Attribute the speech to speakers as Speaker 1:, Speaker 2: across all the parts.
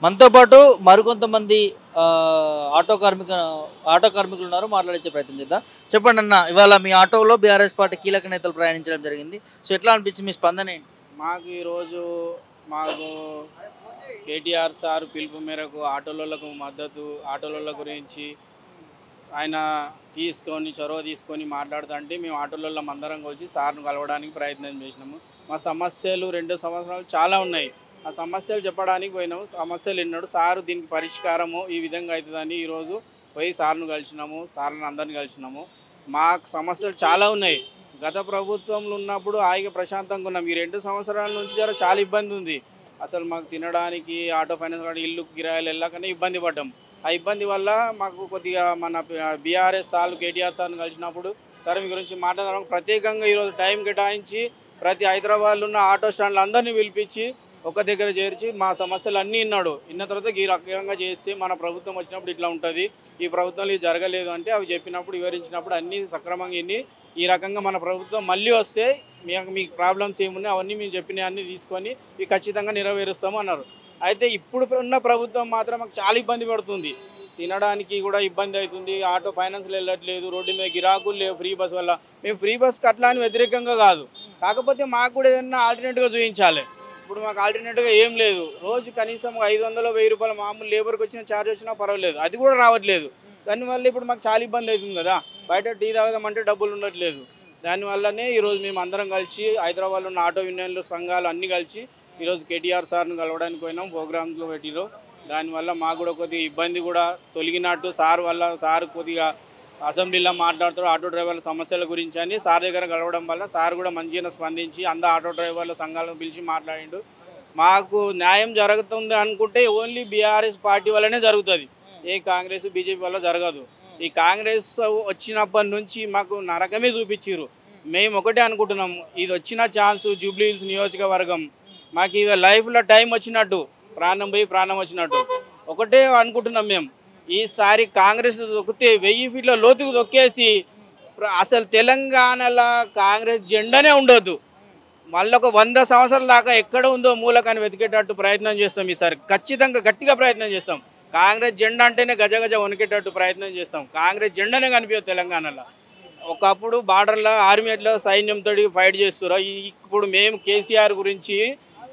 Speaker 1: మనతో పాటు మరికొంతమంది ఆటో కార్మికులు ఉన్నారు. మాట్లాడించే ప్రయత్నం చేద్దాం. చెప్పండి అన్న, ఇవాళ మీ ఆటోలో బీఆర్ఎస్ పార్టీ కీలక నేతలు ప్రయాణించడం జరిగింది. సో ఎట్లా అనిపించింది, మీ స్పందన ఏంటి?
Speaker 2: మాకు ఈరోజు మాకు కేటీఆర్ సార్ పిలుపు మేరకు ఆటోలకు మద్దతు, ఆటోల గురించి ఆయన చొరవ తీసుకొని మాట్లాడుతుంటే మేము ఆటోలలో అందరం కలిసి సార్ను కలవడానికి ప్రయత్నం చేసినాము. మా సమస్యలు 2 సంవత్సరాలు చాలా ఉన్నాయి. ఆ సమస్యలు చెప్పడానికి పోయినాము. సమస్యలు ఎన్నాడు సారు దీనికి పరిష్కారము ఈ విధంగా అవుతుందని ఈరోజు పోయి సార్ను కలిసినాము. సార్లను అందరిని కలిసినాము. మాకు సమస్యలు చాలా ఉన్నాయి. గత ప్రభుత్వంలో ఉన్నప్పుడు హాయిగా ప్రశాంతంగా ఉన్నాం. ఈ 2 సంవత్సరాల నుంచి చాలా ఇబ్బంది ఉంది. అసలు మాకు తినడానికి ఆటో ఫైనాన్స్ కానీ ఇల్లు కిరాయిలు వెళ్ళకనే ఇబ్బంది పడ్డాం. ఆ ఇబ్బంది వల్ల మాకు కొద్దిగా మన బీఆర్ఎస్ సార్లు కేటీఆర్ సార్ని కలిసినప్పుడు సరే మీ గురించి మాట్లాడడానికి ప్రత్యేకంగా ఈరోజు టైం కేటాయించి ప్రతి హైదరాబాద్లో ఉన్న ఆటో స్టాండ్లు అందరినీ పిలిపించి ఒక దగ్గర చేర్చి మా సమస్యలు అన్నీ విన్న తర్వాత ఈ రకంగా చేస్తే మన ప్రభుత్వం వచ్చినప్పుడు ఇట్లా ఉంటుంది, ఈ ప్రభుత్వంలో ఇది జరగలేదు అంటే అవి చెప్పినప్పుడు వివరించినప్పుడు అన్నీ సక్రమంగా ఈ రకంగా మన ప్రభుత్వం మళ్ళీ వస్తే మీకు ప్రాబ్లమ్స్ ఏమున్నాయి అవన్నీ మేము చెప్పిన అన్నీ తీసుకొని ఇవి ఖచ్చితంగా నెరవేరుస్తాము అన్నారు. అయితే ఇప్పుడు ఉన్న ప్రభుత్వం మాత్రం మాకు చాలా ఇబ్బంది పడుతుంది. తినడానికి కూడా ఇబ్బంది అవుతుంది. ఆటో ఫైనాన్స్లో వెళ్ళట్లేదు, రోడ్డు మీద గిరాకులు లేవు ఫ్రీ బస్ వల్ల. మేము ఫ్రీ బస్కి అట్లా అని వ్యతిరేకంగా కాదు, కాకపోతే మాకు కూడా ఏదైనా ఆల్టర్నేట్గా చూపించాలి. ఇప్పుడు మాకు ఆల్టర్నేట్గా ఏం లేదు. రోజు కనీసం 500 1000 రూపాయలు మామూలు లేబర్కి వచ్చిన ఛార్జ్ వచ్చినా పర్వాలేదు, అది కూడా రావట్లేదు. దానివల్ల ఇప్పుడు మాకు చాలా ఇబ్బంది అవుతుంది కదా. బయట టీ తాగదామంటే డబ్బులు ఉండట్లేదు. దానివల్లనే ఈరోజు మేము అందరం కలిసి హైదరాబాద్లో ఉన్న ఆటో యూనియన్లు సంఘాలు అన్నీ కలిసి ఈరోజు కేటీఆర్ సార్ను కలవడానికి పోయినాం. ప్రోగ్రామ్స్లో పెట్టిరు. దానివల్ల మాకు కూడా కొద్దిగా ఇబ్బంది కూడా తొలగినట్టు సార్ కొద్దిగా అసెంబ్లీలో మాట్లాడుతారు ఆటో డ్రైవర్ల సమస్యల గురించి అని సార్ దగ్గర కలవడం వల్ల సార్ కూడా మంచిగా స్పందించి ఆటో డ్రైవర్ల సంఘాలను పిలిచి మాట్లాడిండు. మాకు న్యాయం జరుగుతుంది అనుకుంటే ఓన్లీ బీఆర్ఎస్ పార్టీ వల్లనే జరుగుతుంది, ఏ కాంగ్రెస్ బీజేపీ వల్ల జరగదు. ఈ కాంగ్రెస్ వచ్చినప్పటి నుంచి మాకు నరకమే చూపించారు. మేము ఒకటే అనుకుంటున్నాము, ఇది వచ్చిన ఛాన్స్ జూబ్లీ హిల్స్ నియోజకవర్గం మాకు ఇది లైఫ్లో టైం వచ్చినట్టు, ప్రాణం పోయి ప్రాణం వచ్చినట్టు ఒకటే అనుకుంటున్నాం మేము. ఈసారి కాంగ్రెస్ దొక్కితే 1000 ఫీట్ల లోతుకు దొక్కేసి అసలు తెలంగాణలో కాంగ్రెస్ జెండానే ఉండొద్దు, మళ్ళీ ఒక 100 సంవత్సరాల దాకా ఎక్కడ ఉందో మూలకాన్ని వెతికేటట్టు ప్రయత్నం చేస్తాం. ఈసారి ఖచ్చితంగా గట్టిగా ప్రయత్నం చేస్తాం. కాంగ్రెస్ జెండా అంటేనే గజగజ వణికేటట్టు ప్రయత్నం చేస్తాం. కాంగ్రెస్ జెండానే కనిపించదు తెలంగాణలో. ఒకప్పుడు బార్డర్లో ఆర్మీలో సైన్యంతో ఫైట్ చేస్తున్నారు. ఇప్పుడు మేము కేసీఆర్ గురించి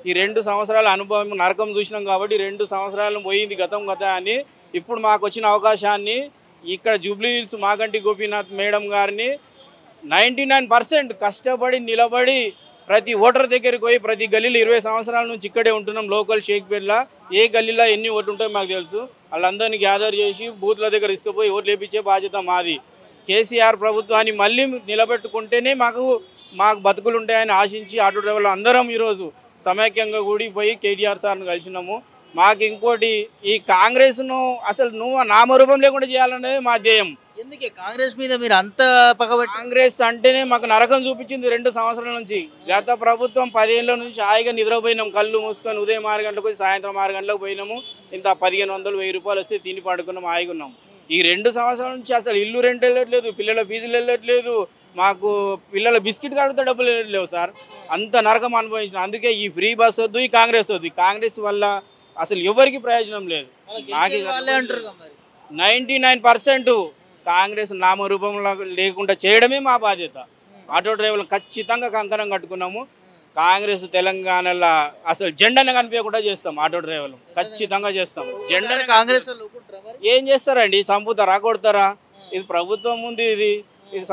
Speaker 2: ఈ 2 సంవత్సరాల అనుభవం నరకం చూసినాం కాబట్టి 2 సంవత్సరాలు పోయింది గతం అని ఇప్పుడు మాకు వచ్చిన అవకాశాన్ని ఇక్కడ Jubilee hills Maganti Gopinath madam గారిని 99% కష్టపడి నిలబడి ప్రతి ఓటర్ దగ్గరికి పోయి ప్రతి గల్లీలో 20 సంవత్సరాల నుంచి ఇక్కడే ఉంటున్నాం. లోకల్ షేక్పేట్ల ఏ గల్లీలో ఎన్ని ఓట్లు ఉంటాయో మాకు తెలుసు. వాళ్ళందరినీ గ్యాదర్ చేసి బూత్ల దగ్గర తీసుకుపోయి ఓట్లు వేయించే బాధ్యత మాది. కేసీఆర్ ప్రభుత్వాన్ని మళ్ళీ నిలబెట్టుకుంటేనే మాకు బతుకులు ఉంటాయని ఆశించి ఆటో డ్రైవర్లు అందరం ఈరోజు సమైక్యంగా కూడిపోయి కేటీఆర్ సార్ను కలిసినాము. మాకు ఇంకోటి, ఈ కాంగ్రెస్ను అసలు నామరూపం లేకుండా చేయాలనేది మా ధ్యేయం.
Speaker 1: ఎందుకే కాంగ్రెస్ మీద మీరు అంత పగబట్టి?
Speaker 2: కాంగ్రెస్ అంటేనే మాకు నరకం చూపించింది 2 సంవత్సరాల నుంచి. గత ప్రభుత్వం 10 ఏళ్ళ నుంచి హాయిగా నిద్రపోయినాం, కళ్ళు మూసుకొని ఉదయం 6 గంటలకు వచ్చి సాయంత్రం 6 గంటలకు పోయినాము. ఇంత 1500 1000 రూపాయలు వస్తే తిని పడుకున్నాం, హాయిగా ఉన్నాం. ఈ 2 సంవత్సరాల నుంచి అసలు ఇల్లు రెంట్ వెళ్ళట్లేదు, పిల్లల ఫీజులు వెళ్ళట్లేదు, మాకు పిల్లల బిస్కెట్ కడితే డబ్బులు వెళ్ళట్లేవు సార్. అంత నరకం అనుభవించిన. అందుకే ఈ ఫ్రీ బస్ వద్దు, ఈ కాంగ్రెస్ వద్దు. ఈ కాంగ్రెస్ వల్ల అసలు ఎవరికి ప్రయోజనం లేదు. 99% కాంగ్రెస్ నామరూపంలో లేకుండా చేయడమే మా బాధ్యత. ఆటో డ్రైవర్లు ఖచ్చితంగా కంకణం కట్టుకున్నాము. కాంగ్రెస్ తెలంగాణలో అసలు జెండానే కనిపించకుండా చేస్తాం. ఆటో డ్రైవర్లు ఖచ్చితంగా చేస్తాం. జెండానే
Speaker 1: కాంగ్రెస్
Speaker 2: ఏం చేస్తారండి? చంపుతారా, కొడతారా? ఇది ప్రభుత్వం ఉంది, ఇది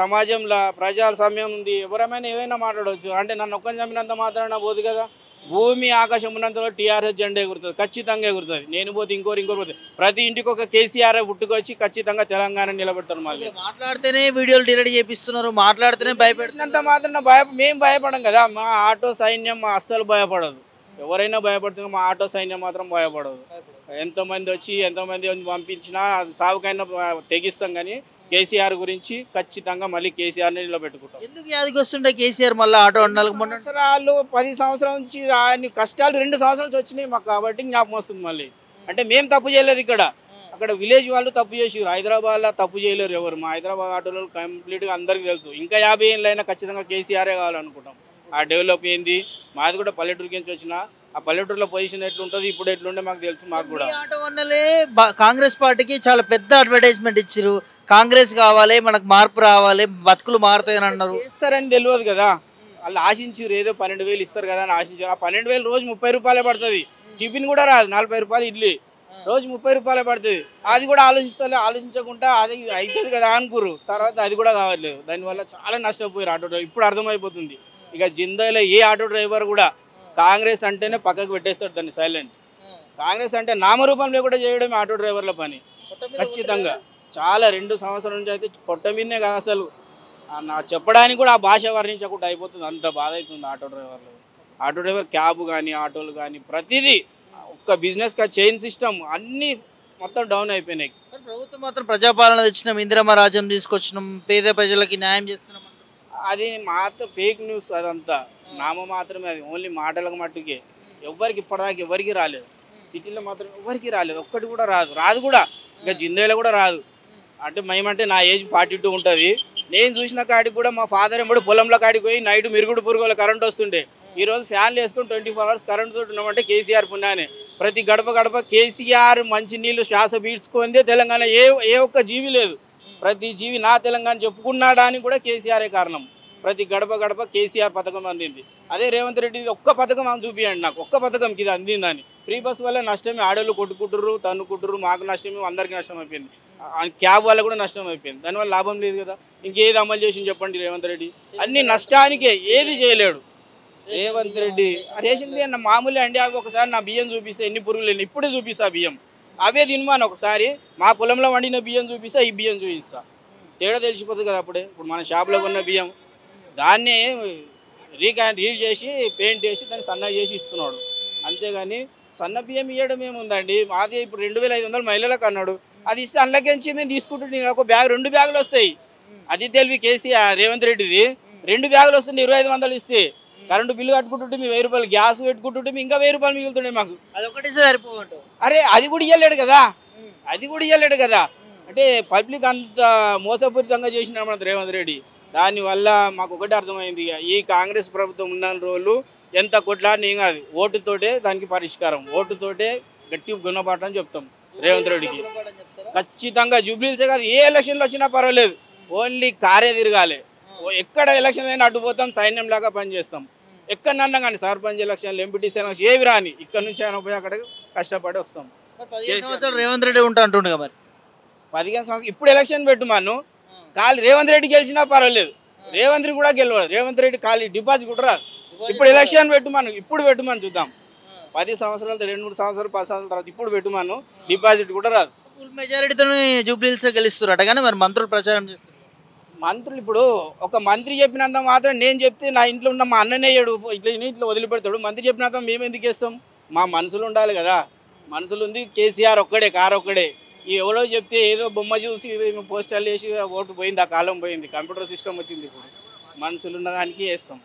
Speaker 2: సమాజంలో ప్రజాస్వామ్యం ఉంది. ఎవరైనా ఏమైనా మాట్లాడవచ్చు. అంటే నన్ను ఒక్కని చంపినంత మాత్రాన పోదు కదా. భూమి ఆకాశం ఉన్నంతలో టీఆర్ఎస్ జెండా ఎగురుతుంది, ఖచ్చితంగా ఎగురుతుంది. నేను పోతే ఇంకోరు పోతే ప్రతి ఇంటికి ఒక కేసీఆర్ పుట్టుకొచ్చి ఖచ్చితంగా తెలంగాణ నిలబెడతారు. మళ్ళీ
Speaker 1: మాట్లాడితేనే వీడియోలు డిలీట్ చేపిస్తున్నారు, మాట్లాడితేనే భయపెడుతున్నంత
Speaker 2: మాత్రం మేము భయపడం కదా. మా ఆటో సైన్యం అస్సలు భయపడదు. ఎవరైనా భయపడుతుంది, మా ఆటో సైన్యం మాత్రం భయపడదు. ఎంతమంది పంపించినా సాగుకైనా తెగిస్తాం. కానీ కేసీఆర్ గురించి ఖచ్చితంగా మళ్ళీ కేసీఆర్ని నిలబెట్టుకుంటాం.
Speaker 1: ఎందుకు యాదికి వస్తుండే కేసీఆర్ మళ్ళీ ఆటో
Speaker 2: సంవత్సరాలు 10 సంవత్సరాల నుంచి ఆయన కష్టాలు 2 సంవత్సరాల నుంచి వచ్చినాయి మాకు, కాబట్టి జ్ఞాపకం వస్తుంది మళ్ళీ. అంటే మేము తప్పు చేయలేదు, అక్కడ విలేజ్ వాళ్ళు తప్పు చేసారు. హైదరాబాద్లో తప్పు చేయలేరు ఎవరు. మా హైదరాబాద్ ఆటోలో కంప్లీట్గా అందరికీ తెలుసు. ఇంకా 50 ఏళ్ళైనా ఖచ్చితంగా కేసీఆరే కావాలనుకుంటాం. ఆ డెవలప్ ఏంది, మాది కూడా పల్లెటూరుకి నుంచి వచ్చిన ఆ పల్లెటూరులో పొజిషన్ ఎట్లుంటుంది ఇప్పుడు ఎట్లుండే మాకు తెలుసు మాకు కూడా.
Speaker 1: ఈ ఆటో వన్నలే కాంగ్రెస్ పార్టీకి చాలా పెద్ద అడ్వర్టైజ్మెంట్ ఇచ్చారు. కాంగ్రెస్ కావాలి, మనకు మార్పు రావాలి, బతుకులు మారుతాయని అన్నారు.
Speaker 2: చేస్తారని తెలియదు కదా, వాళ్ళు ఆశించారు ఏదో 12,000 ఇస్తారు కదా అని ఆశించారు. ఆ 12,000 రోజు 30 రూపాయలే పడుతుంది. టిఫిన్ కూడా రాదు, 40 రూపాయలు ఇడ్లీ రోజు 30 రూపాయలే పడుతుంది. అది కూడా ఆలోచించకుండా అది అవుతుంది కదా అనుకురు. తర్వాత అది కూడా కావట్లేదు. దానివల్ల చాలా నష్టపోయారు ఆటో డ్రైవర్. ఇప్పుడు అర్థమైపోతుంది ఇక జిందాలో ఏ ఆటో డ్రైవర్ కూడా కాంగ్రెస్ అంటేనే పక్కకు పెట్టేస్తాడు దాన్ని సైలెంట్. కాంగ్రెస్ అంటే నామరూపం లేకుండా చేయడమే ఆటో డ్రైవర్ల పని ఖచ్చితంగా. చాలా 2 సంవత్సరాల నుంచి అయితే పొట్ట మీదనే కదా అసలు నా చెప్పడానికి కూడా ఆ భాష వర్ణించకుండా అయిపోతుంది. అంత బాధ అవుతుంది ఆటో డ్రైవర్లు. ఆటో డ్రైవర్ క్యాబ్ కానీ ఆటోలు కానీ ప్రతిదీ ఒక్క బిజినెస్ చైన్ సిస్టమ్ అన్నీ మొత్తం డౌన్ అయిపోయినాయి.
Speaker 1: ప్రభుత్వం మాత్రం ప్రజాపాలన తెచ్చినాం, ఇందిరమ్మ రాజ్యం తీసుకొచ్చినాం, పేద ప్రజలకి న్యాయం చేస్తున్నాం.
Speaker 2: అది మాత్రం ఫేక్ న్యూస్, అదంతా నామ మాత్రమే. అది ఓన్లీ మాటలకు మట్టుకే. ఎవరికి ఇప్పటిదాకా ఎవరికి రాలేదు. సిటీలో మాత్రం ఎవరికి రాలేదు, ఒక్కటి కూడా రాదు కూడా. ఇంకా జిందేలో కూడా రాదు. అంటే మేమంటే నా ఏజ్ 42 ఉంటుంది. నేను చూసిన కాడికి కూడా మా ఫాదర్ ఎప్పుడు పొలంలో కాడికి పోయి నైట్ మిరుగుడు పురుగుల కరెంట్ వస్తుండే. ఈరోజు ఫ్యాన్లు వేసుకొని 24 అవర్స్ కరెంట్ తోటి ఉన్నామంటే కేసీఆర్ పుణ్యానే. ప్రతి గడప గడప కేసీఆర్ మంచి నీళ్ళు శ్వాస పీడ్చుకుందే తెలంగాణ. ఏ ఒక్క జీవి లేదు. ప్రతి జీవి నా తెలంగాణ చెప్పుకున్నాడానికి కూడా కేసీఆరే కారణం. ప్రతి గడప గడప కేసీఆర్ పథకం అందింది. అదే రేవంత్ రెడ్డి ఒక్క పథకం అని చూపించండి నాకు, ఒక్క పథకంకి ఇది అందిందని. ఫ్రీ బస్ వల్ల నష్టమే, ఆడోళ్ళు కొట్టుకుంటుర్రు తన్నుకుంటుర్రు, మాకు నష్టమే, అందరికీ నష్టం అయిపోయింది. క్యాబ్ వల్ల కూడా నష్టం అయిపోయింది. దానివల్ల లాభం లేదు కదా. ఇంకేది అమలు చేసింది చెప్పండి రేవంత్ రెడ్డి? అన్ని నష్టానికే, ఏది చేయలేడు రేవంత్ రెడ్డి. రేషన్ బియ్యం మామూలే అండి. అవి ఒకసారి నా బియ్యం చూపిస్తే ఎన్ని పురుగులు లేని ఇప్పుడే చూపిస్తా బియ్యం. అవే తినమాను ఒకసారి మా పొలంలో వండిన బియ్యం చూపిస్తా, ఈ బియ్యం చూపిస్తా. తేడా తెలిసిపోతుంది కదా అప్పుడే. ఇప్పుడు మన షాప్లో ఉన్న బియ్యం దాన్ని రీడ్ చేసి పెయింట్ చేసి దాన్ని సన్న చేసి ఇస్తున్నాడు. అంతేగాని సన్న బియ్యం ఇవ్వడం ఏముందండి. మాది ఇప్పుడు 2,500 మహిళలకు అన్నాడు. అది ఇస్తే అందులోకించి మేము తీసుకుంటుంటే ఒక బ్యాగ్ 2 బ్యాగులు వస్తాయి. అది తెలివి కేసీఆర్ రేవంత్ రెడ్డిది. 2 బ్యాగులు వస్తుంది 2,500 ఇస్తే. కరెంటు బిల్లు కట్టుకుంటుంటే మీ 1000 రూపాయలు, గ్యాస్ పెట్టుకుంటుంటే మీ ఇంకా 1000 రూపాయలు మిగులుతుండే మాకు.
Speaker 1: అది ఒకటి సరిపోవటం.
Speaker 2: అరే అది కూడా ఇవ్వలేడు కదా. అంటే పబ్లిక్ అంత మోసపూరితంగా చేసిన రేవంత్ రెడ్డి. దానివల్ల మాకు ఒకటి అర్థమైంది, ఈ కాంగ్రెస్ ప్రభుత్వం ఉన్న రోజులు ఎంత కొట్లాడినా ఏం కాదు, ఓటుతోటే దానికి పరిష్కారం. ఓటుతోటే గట్టి గుణపాఠం చెప్తాం రేవంత్ రెడ్డికి ఖచ్చితంగా. జూబ్లీహిల్సే కాదు, ఏ ఎలక్షన్లు వచ్చినా పర్వాలేదు, ఓన్లీ కారే తిరగాలి. ఎక్కడ ఎలక్షన్ అయినా అడ్డుపోతాం, సైన్యం లాగా పనిచేస్తాం. ఎక్కడన్నా కానీ సర్పంచ్ ఎలక్షన్లు, ఎంపీటీసీ ఎలక్షన్ ఏవి రాని ఇక్కడ నుంచి ఆయన పోయి అక్కడ కష్టపడి వస్తాం.
Speaker 1: 15 సంవత్సరాలు రేవంత్ రెడ్డి ఉంటుండే మరి.
Speaker 2: 15 సంవత్సరాలు ఇప్పుడు ఎలక్షన్ పెట్టుమాను, ఖాళీ రేవంత్ రెడ్డి గెలిచినా పర్వాలేదు, రేవంత్ రెడ్డి కూడా గెలవదు. రేవంత్ రెడ్డి ఖాళీ డిపాజిట్ కూడా రాదు. ఇప్పుడు ఎలక్షన్ పెట్టుమాను, ఇప్పుడు పెట్టుమని చూద్దాం. 10 సంవత్సరాలు 2-3 సంవత్సరాలు 10 సంవత్సరాల తర్వాత ఇప్పుడు పెట్టుమాను, డిపాజిట్ కూడా రాదు.
Speaker 1: ఫుల్ మెజారిటీతో జూబ్లీహిల్స్ గెలుస్తారు కానీ మరి మంత్రులు ప్రచారం చేస్తారు.
Speaker 2: మంత్రులు ఇప్పుడు ఒక మంత్రి చెప్పినంత మాత్రం నేను చెప్తే నా ఇంట్లో ఉన్న మా అన్ననే ఇట్లా వదిలిపెడతాడు. మంత్రి చెప్పినంత మేము ఎందుకు వేస్తాం? మా మనసులు ఉండాలి కదా. మనసులు ఉంది కేసీఆర్ ఒక్కడే, కారు ఒక్కడే. ఎవరో చెప్తే ఏదో బొమ్మ చూసి పోస్టర్లు వేసి ఓటు పోయింది, ఆ కాలం పోయింది. కంప్యూటర్ సిస్టమ్ వచ్చింది. ఇప్పుడు మనసులు ఉన్న దానికి వేస్తాం.